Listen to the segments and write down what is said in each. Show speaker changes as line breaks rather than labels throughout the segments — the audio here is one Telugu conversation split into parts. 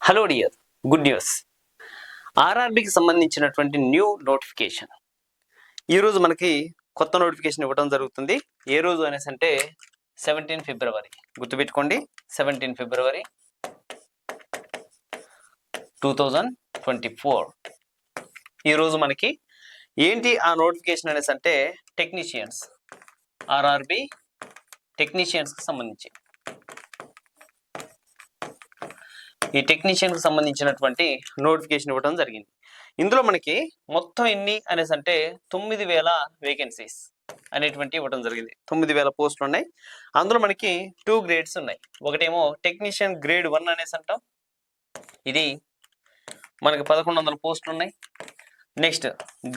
Hello dear, good news. ఆర్ఆర్బికి సంబంధించినటువంటి న్యూ నోటిఫికేషన్ ఈరోజు మనకి కొత్త నోటిఫికేషన్ ఇవ్వడం జరుగుతుంది. ఏ రోజు అనేసి అంటే 17 ఫిబ్రవరి. గుర్తుపెట్టుకోండి, 17 ఫిబ్రవరి 2024 ఈరోజు మనకి ఏంటి ఆ నోటిఫికేషన్ అనేసి అంటే టెక్నీషియన్స్, ఆర్ఆర్బి టెక్నీషియన్స్కి సంబంధించి ఈ టెక్నీషియన్కి సంబంధించినటువంటి నోటిఫికేషన్ ఇవ్వడం జరిగింది. ఇందులో మనకి మొత్తం ఎన్ని అనేసి అంటే 9,000 వేకెన్సీస్ అనేటువంటి ఇవ్వడం జరిగింది. 9,000 పోస్టులు ఉన్నాయి. అందులో మనకి 2 గ్రేడ్స్ ఉన్నాయి. ఒకటేమో టెక్నీషియన్ గ్రేడ్ 1 అనేసి అంటాం, ఇది మనకి 1100 పోస్టులు ఉన్నాయి. నెక్స్ట్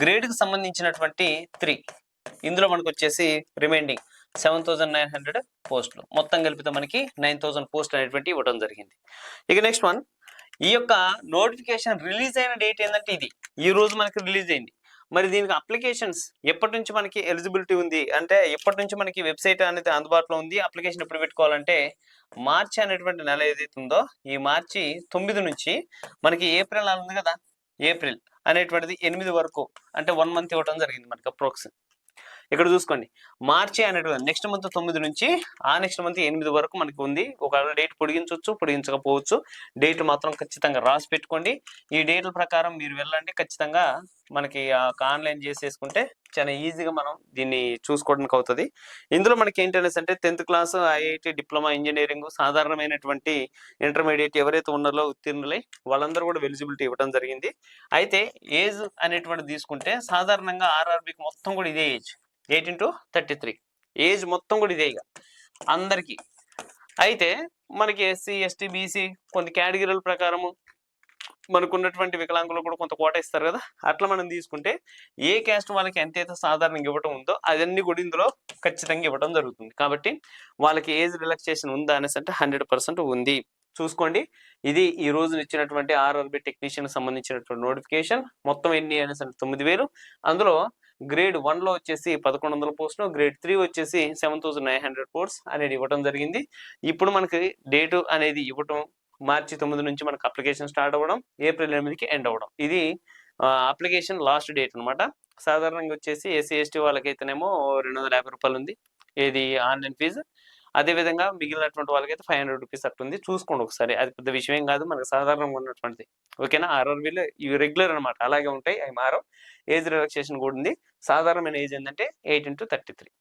గ్రేడ్కి సంబంధించినటువంటి 3, ఇందులో మనకు వచ్చేసి రిమైండింగ్ 7,900 పోస్టులు, మొత్తం కలిపితే మనకి 9,000 పోస్టులు అనేటువంటి ఇవ్వడం జరిగింది. ఇక నెక్స్ట్ వన్, ఈ యొక్క నోటిఫికేషన్ రిలీజ్ అయిన డేట్ ఏంటంటే ఇది ఈ రోజు మనకి రిలీజ్ అయింది. మరి దీనికి అప్లికేషన్స్ ఎప్పటి నుంచి మనకి ఎలిజిబిలిటీ ఉంది అంటే ఎప్పటి నుంచి మనకి వెబ్సైట్ అనేది అందుబాటులో ఉంది, అప్లికేషన్ ఎప్పుడు పెట్టుకోవాలంటే మార్చి అనేటువంటి నెల ఏదైతే ఉందో ఈ మార్చి 9 నుంచి మనకి ఏప్రిల్ నెల ఉంది కదా, ఏప్రిల్ అనేటువంటిది 8 వరకు అంటే 1 మంత్ ఇవ్వడం జరిగింది మనకి అప్రోక్స్. ఇక్కడ చూసుకోండి, మార్చి అనేటువంటి నెక్స్ట్ మంత్ 9 నుంచి ఆ నెక్స్ట్ మంత్ 8 వరకు మనకి ఉంది. ఒకవేళ డేట్ పొడిగించవచ్చు, పొడిగించకపోవచ్చు. డేట్ మాత్రం ఖచ్చితంగా రాసి పెట్టుకోండి. ఈ డేట్ల ప్రకారం మీరు వెళ్ళండి. ఖచ్చితంగా మనకి ఆన్లైన్ చేసేసుకుంటే చాలా ఈజీగా మనం దీన్ని చూసుకోవడానికి అవుతుంది. ఇందులో మనకి ఏంటనేసి అంటే 10th class, IIT, diploma, engineering, సాధారణమైనటువంటి ఇంటర్మీడియట్ ఎవరైతే ఉన్నారో ఉత్తీర్ణులై వాళ్ళందరూ కూడా ఎలిజిబిలిటీ ఇవ్వడం జరిగింది. అయితే ఏజ్ అనేటువంటిది తీసుకుంటే సాధారణంగా ఆర్ఆర్బికి మొత్తం కూడా ఇదే ఏజ్, 18 to 33 ఏజ్ మొత్తం కూడా ఇదే ఇక అందరికీ. అయితే మనకి ఎస్సీ, ఎస్టీ, బీసీ కొంత కేటగిరీల ప్రకారము మనకున్నటువంటి వికలాంగులు కూడా కొంత కోట ఇస్తారు కదా, అట్లా మనం తీసుకుంటే ఏ క్యాస్ట్ వాళ్ళకి ఎంతైతే సాధారణంగా ఇవ్వడం ఉందో అవన్నీ కూడా ఇందులో ఖచ్చితంగా ఇవ్వడం జరుగుతుంది. కాబట్టి వాళ్ళకి ఏజ్ రిలాక్సేషన్ ఉందా అనేసి అంటే 100% ఉంది. చూసుకోండి, ఇది ఈ రోజు ఇచ్చినటువంటి ఆర్ఆర్బి టెక్నీషియన్ సంబంధించినటువంటి నోటిఫికేషన్. మొత్తం ఎన్ని అనేసి అంటే 9,000. అందులో గ్రేడ్ 1లో వచ్చేసి 1,100 పోస్టులు, గ్రేడ్ 3 వచ్చేసి 7,900 పోస్ట్స్ అనేది ఇవ్వడం జరిగింది. ఇప్పుడు మనకి డేటు అనేది ఇవ్వటం మార్చి 9 నుంచి మనకు అప్లికేషన్ స్టార్ట్ అవ్వడం, ఏప్రిల్ 8కి ఎండ్ అవ్వడం, ఇది అప్లికేషన్ లాస్ట్ డేట్ అనమాట. సాధారణంగా వచ్చేసి ఎస్సీ, ఎస్టీ వాళ్ళకైతేనేమో 250 రూపాయలు ఉంది ఏది ఆన్లైన్ ఫీజు. అదేవిధంగా మిగిలినటువంటి వాళ్ళకైతే 500 రూపీస్ అట్టుంది. చూసుకోండి ఒకసారి, అది పెద్ద విషయం కాదు, మనకు సాధారణంగా ఉన్నటువంటిది. ఓకేనా, ఆర్ఆర్బీలో ఇవి రెగ్యులర్ అనమాట, అలాగే ఉంటాయి, అవి మారవు. ఏజ్ రిలాక్సేషన్ కూడా ఉంది. సాధారణమైన ఏజ్ ఏంటంటే 18 to 33.